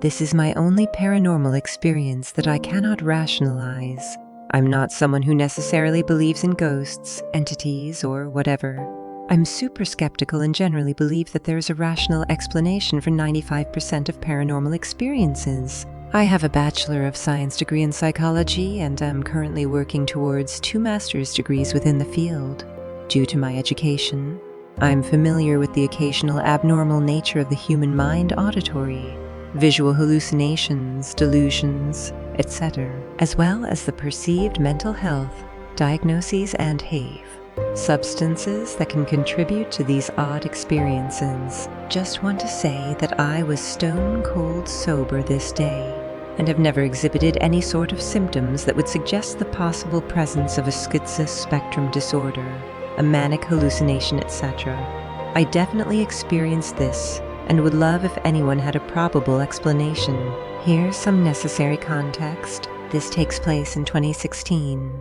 This is my only paranormal experience that I cannot rationalize. I'm not someone who necessarily believes in ghosts, entities, or whatever. I'm super skeptical and generally believe that there is a rational explanation for 95% of paranormal experiences. I have a Bachelor of Science degree in psychology, and I'm currently working towards 2 master's degrees within the field. Due to my education, I'm familiar with the occasional abnormal nature of the human mind, auditory, visual hallucinations, delusions, etc., as well as the perceived mental health, diagnoses, and HAVE, substances that can contribute to these odd experiences. Just want to say that I was stone cold sober this day, and have never exhibited any sort of symptoms that would suggest the possible presence of a schizo spectrum disorder, a manic hallucination, etc. I definitely experienced this, and would love if anyone had a probable explanation. Here's some necessary context. This takes place in 2016.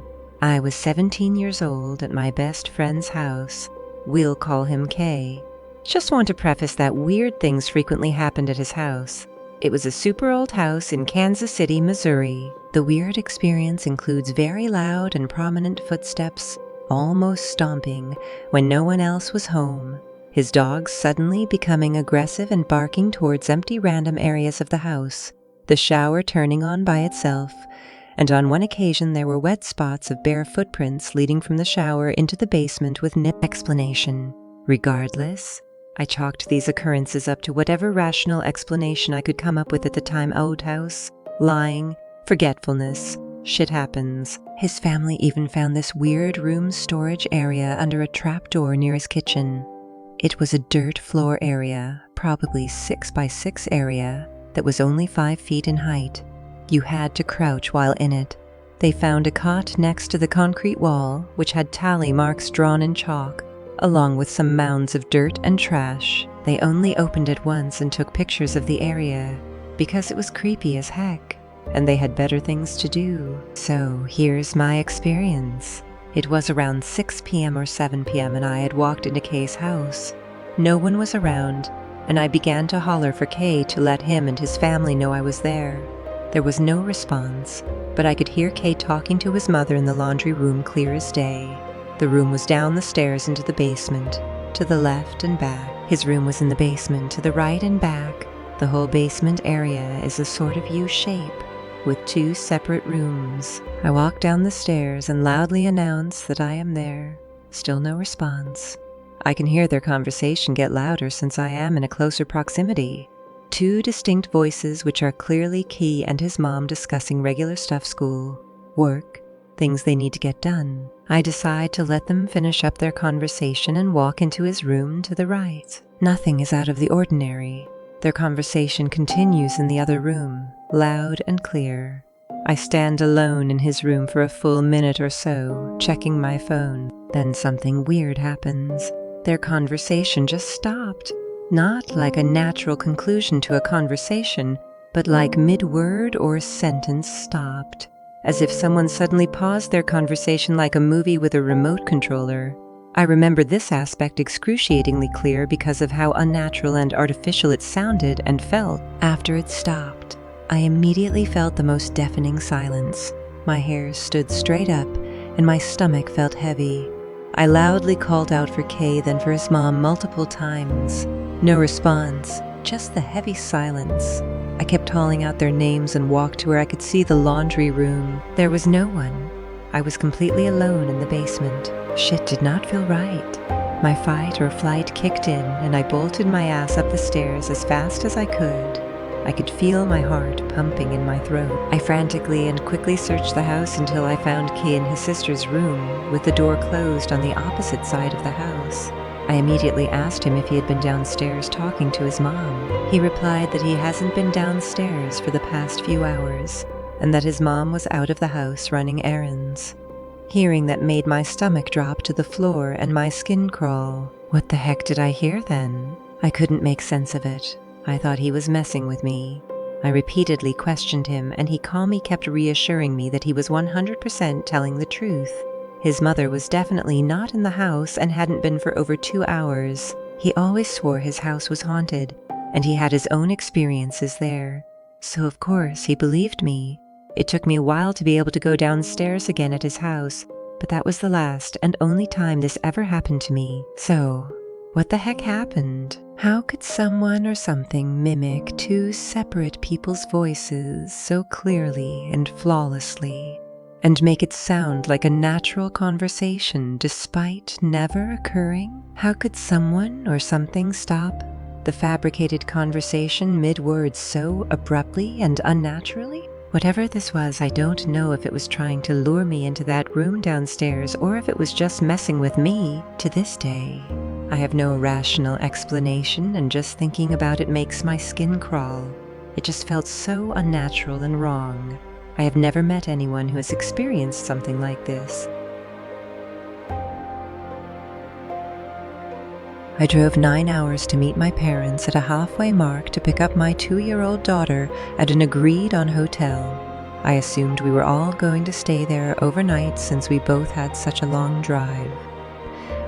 I was 17 years old at my best friend's house. We'll call him K. Just want to preface that weird things frequently happened at his house. It was a super old house in Kansas City, Missouri. The weird experience includes very loud and prominent footsteps, almost stomping, when no one else was home. His dogs suddenly becoming aggressive and barking towards empty random areas of the house. The shower turning on by itself, and on one occasion there were wet spots of bare footprints leading from the shower into the basement with no explanation. Regardless, I chalked these occurrences up to whatever rational explanation I could come up with at the time. Old house, lying, forgetfulness, shit happens. His family even found this weird room storage area under a trapdoor near his kitchen. It was a dirt floor area, probably 6 by 6 area, that was only 5 feet in height. You had to crouch while in it. They found a cot next to the concrete wall, which had tally marks drawn in chalk, along with some mounds of dirt and trash. They only opened it once and took pictures of the area, because it was creepy as heck, and they had better things to do. So here's my experience. It was around 6 p.m. or 7 p.m. and I had walked into Kay's house. No one was around, and I began to holler for Kay to let him and his family know I was there. There was no response, but I could hear Kay talking to his mother in the laundry room clear as day. The room was down the stairs into the basement, to the left and back. His room was in the basement, to the right and back. The whole basement area is a sort of U shape, with 2 separate rooms. I walk down the stairs and loudly announce that I am there. Still no response. I can hear their conversation get louder since I am in a closer proximity. 2 distinct voices which are clearly Key and his mom discussing regular stuff, school, work, things they need to get done. I decide to let them finish up their conversation and walk into his room to the right. Nothing is out of the ordinary. Their conversation continues in the other room, loud and clear. I stand alone in his room for a full minute or so, checking my phone. Then something weird happens. Their conversation just stopped. Not like a natural conclusion to a conversation, but like mid-word or sentence stopped. As if someone suddenly paused their conversation like a movie with a remote controller. I remember this aspect excruciatingly clear because of how unnatural and artificial it sounded and felt. After it stopped, I immediately felt the most deafening silence. My hair stood straight up, and my stomach felt heavy. I loudly called out for Kay, then for his mom multiple times. No response, just the heavy silence. I kept calling out their names and walked to where I could see the laundry room. There was no one. I was completely alone in the basement. Shit did not feel right. My fight or flight kicked in, and I bolted my ass up the stairs as fast as I could. I could feel my heart pumping in my throat. I frantically and quickly searched the house until I found Kay in his sister's room, with the door closed on the opposite side of the house. I immediately asked him if he had been downstairs talking to his mom. He replied that he hasn't been downstairs for the past few hours, and that his mom was out of the house running errands. Hearing that made my stomach drop to the floor and my skin crawl. What the heck did I hear then? I couldn't make sense of it. I thought he was messing with me. I repeatedly questioned him, and he calmly kept reassuring me that he was 100% telling the truth. His mother was definitely not in the house and hadn't been for over 2 hours. He always swore his house was haunted, and he had his own experiences there. So of course he believed me. It took me a while to be able to go downstairs again at his house, but that was the last and only time this ever happened to me. So, what the heck happened? How could someone or something mimic two separate people's voices so clearly and flawlessly, and make it sound like a natural conversation despite never occurring? How could someone or something stop the fabricated conversation mid-word so abruptly and unnaturally? Whatever this was, I don't know if it was trying to lure me into that room downstairs or if it was just messing with me to this day. I have no rational explanation, and just thinking about it makes my skin crawl. It just felt so unnatural and wrong. I have never met anyone who has experienced something like this. I drove 9 hours to meet my parents at a halfway mark to pick up my 2-year-old daughter at an agreed-on hotel. I assumed we were all going to stay there overnight since we both had such a long drive.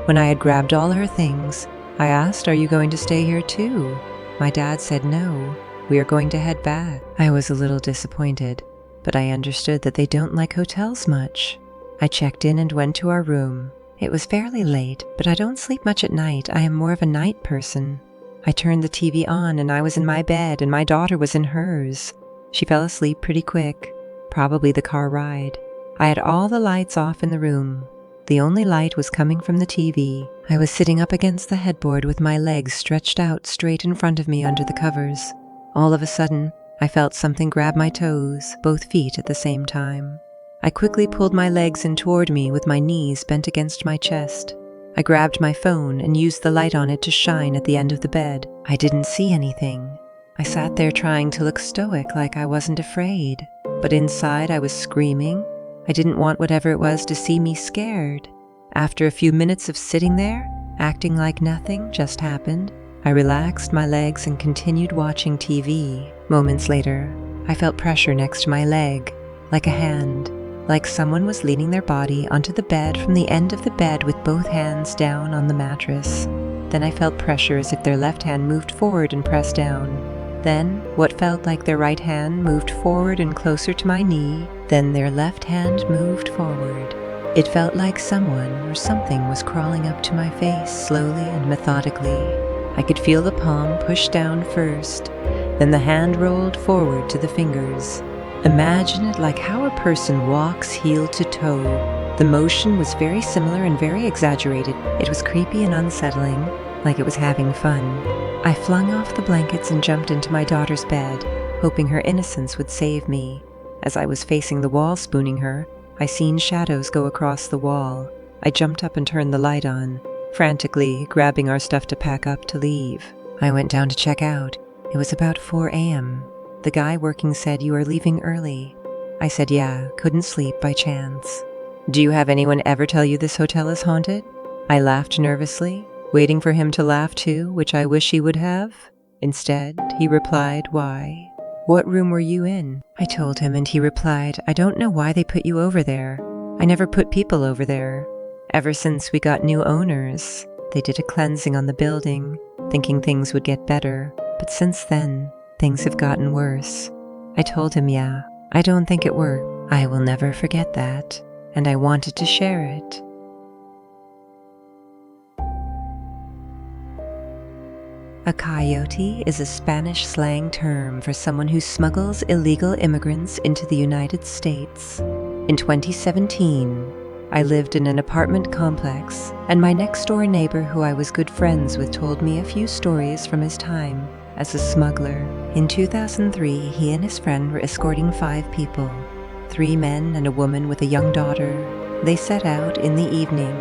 When I had grabbed all her things, I asked, "Are you going to stay here too?" My dad said no, we are going to head back. I was a little disappointed, but I understood that they don't like hotels much. I checked in and went to our room. It was fairly late, but I don't sleep much at night. I am more of a night person. I turned the TV on and I was in my bed and my daughter was in hers. She fell asleep pretty quick, probably the car ride. I had all the lights off in the room. The only light was coming from the TV. I was sitting up against the headboard with my legs stretched out straight in front of me under the covers. All of a sudden, I felt something grab my toes, both feet at the same time. I quickly pulled my legs in toward me with my knees bent against my chest. I grabbed my phone and used the light on it to shine at the end of the bed. I didn't see anything. I sat there trying to look stoic, like I wasn't afraid. But inside I was screaming. I didn't want whatever it was to see me scared. After a few minutes of sitting there, acting like nothing just happened, I relaxed my legs and continued watching TV. Moments later, I felt pressure next to my leg, like a hand. Like someone was leaning their body onto the bed from the end of the bed with both hands down on the mattress. Then I felt pressure as if their left hand moved forward and pressed down. Then, what felt like their right hand moved forward and closer to my knee. Then their left hand moved forward. It felt like someone or something was crawling up to my face slowly and methodically. I could feel the palm push down first, then the hand rolled forward to the fingers. Imagine it like how a person walks heel to toe. The motion was very similar and very exaggerated. It was creepy and unsettling, like it was having fun. I flung off the blankets and jumped into my daughter's bed, hoping her innocence would save me. As I was facing the wall spooning her, I seen shadows go across the wall. I jumped up and turned the light on, frantically grabbing our stuff to pack up to leave. I went down to check out. It was about 4 a.m. The guy working said, "You are leaving early." I said, "Yeah, couldn't sleep by chance." "Do you have anyone ever tell you this hotel is haunted?" I laughed nervously, waiting for him to laugh too, which I wish he would have. Instead, he replied, "Why? What room were you in?" I told him and he replied, "I don't know why they put you over there. I never put people over there. Ever since we got new owners, they did a cleansing on the building, thinking things would get better. But since then, things have gotten worse." I told him, "Yeah, I don't think it worked." I will never forget that, and I wanted to share it. A coyote is a Spanish slang term for someone who smuggles illegal immigrants into the United States. In 2017, I lived in an apartment complex, and my next-door neighbor who I was good friends with told me a few stories from his time as a smuggler. In 2003, he and his friend were escorting 5 people, 3 men and a woman with a young daughter. They set out in the evening.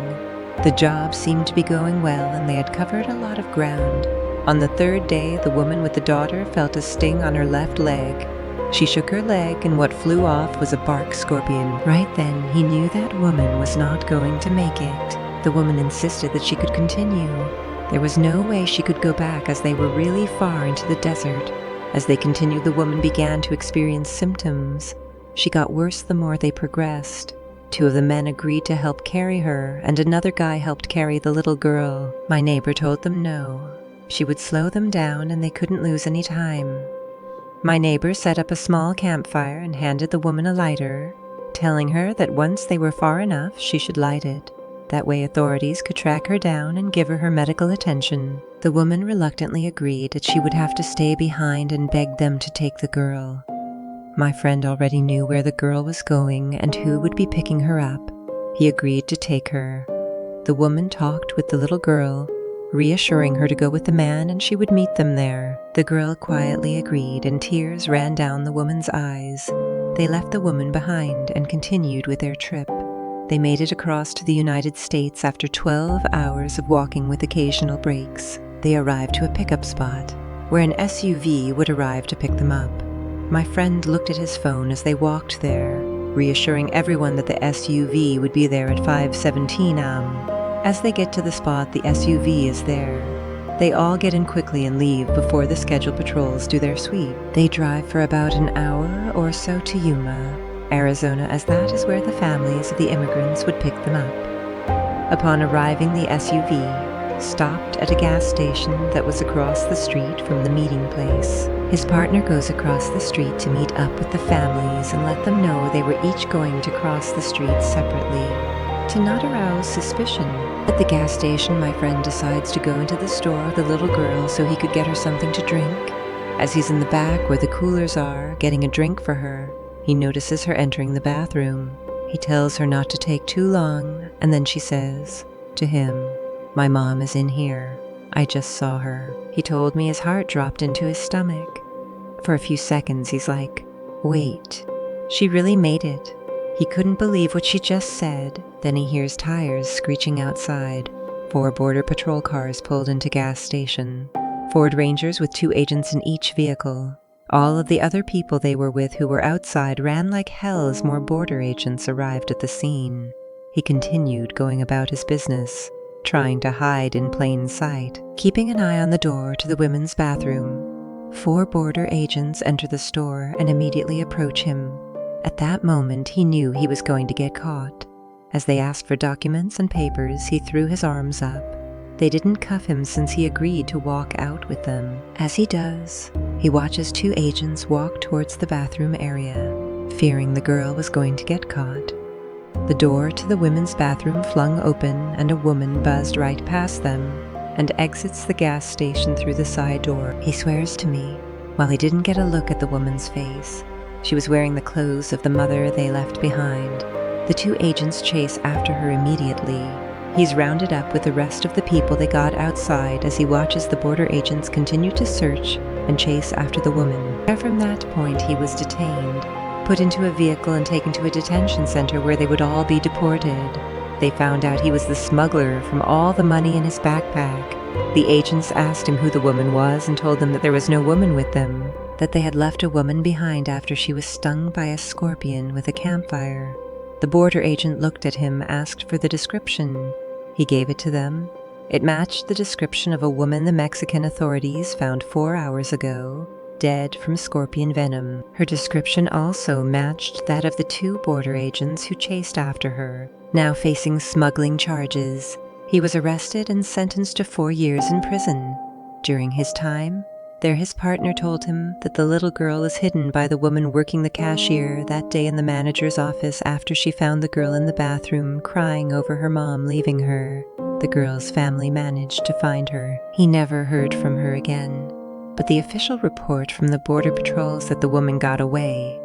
The job seemed to be going well and they had covered a lot of ground. On the 3rd day, the woman with the daughter felt a sting on her left leg. She shook her leg and what flew off was a bark scorpion. Right then, he knew that woman was not going to make it. The woman insisted that she could continue. There was no way she could go back as they were really far into the desert. As they continued, the woman began to experience symptoms. She got worse the more they progressed. 2 of the men agreed to help carry her, and another guy helped carry the little girl. My neighbor told them no. She would slow them down and they couldn't lose any time. My neighbor set up a small campfire and handed the woman a lighter, telling her that once they were far enough, she should light it. That way authorities could track her down and give her medical attention. The woman reluctantly agreed that she would have to stay behind and begged them to take the girl. My friend already knew where the girl was going and who would be picking her up. He agreed to take her. The woman talked with the little girl, reassuring her to go with the man and she would meet them there. The girl quietly agreed and tears ran down the woman's eyes. They left the woman behind and continued with their trip. They made it across to the United States after 12 hours of walking with occasional breaks. They arrived to a pickup spot, where an SUV would arrive to pick them up. My friend looked at his phone as they walked there, reassuring everyone that the SUV would be there at 5:17 am. As they get to the spot, the SUV is there. They all get in quickly and leave before the scheduled patrols do their sweep. They drive for about an hour or so to Yuma, Arizona, as that is where the families of the immigrants would pick them up. Upon arriving, the SUV stopped at a gas station that was across the street from the meeting place. His partner goes across the street to meet up with the families and let them know they were each going to cross the street separately. To not arouse suspicion, at the gas station, my friend decides to go into the store with the little girl so he could get her something to drink. As he's in the back where the coolers are, getting a drink for her, he notices her entering the bathroom. He tells her not to take too long, and then she says to him, "My mom is in here. I just saw her." He told me his heart dropped into his stomach. For a few seconds, he's like, "Wait, she really made it." He couldn't believe what she just said. Then he hears tires screeching outside. 4 Border Patrol cars pulled into gas station. Ford Rangers with 2 agents in each vehicle. All of the other people they were with who were outside ran like hell as more border agents arrived at the scene. He continued going about his business, trying to hide in plain sight, keeping an eye on the door to the women's bathroom. 4 border agents enter the store and immediately approach him. At that moment, he knew he was going to get caught. As they asked for documents and papers, he threw his arms up. They didn't cuff him since he agreed to walk out with them. As he does, he watches 2 agents walk towards the bathroom area, fearing the girl was going to get caught. The door to the women's bathroom flung open and a woman buzzed right past them and exits the gas station through the side door. He swears to me, while he didn't get a look at the woman's face, she was wearing the clothes of the mother they left behind. The 2 agents chase after her immediately. He's rounded up with the rest of the people they got outside as he watches the border agents continue to search and chase after the woman. From that point, he was detained, put into a vehicle and taken to a detention center where they would all be deported. They found out he was the smuggler from all the money in his backpack. The agents asked him who the woman was and told them that there was no woman with them, that they had left a woman behind after she was stung by a scorpion with a campfire. The border agent looked at him, asked for the description. He gave it to them. It matched the description of a woman the Mexican authorities found 4 hours ago, dead from scorpion venom. Her description also matched that of the 2 border agents who chased after her, now facing smuggling charges. He was arrested and sentenced to 4 years in prison. During his time there, his partner told him that the little girl was hidden by the woman working the cashier that day in the manager's office after she found the girl in the bathroom crying over her mom leaving her. The girl's family managed to find her. He never heard from her again, but the official report from the border patrol is that the woman got away.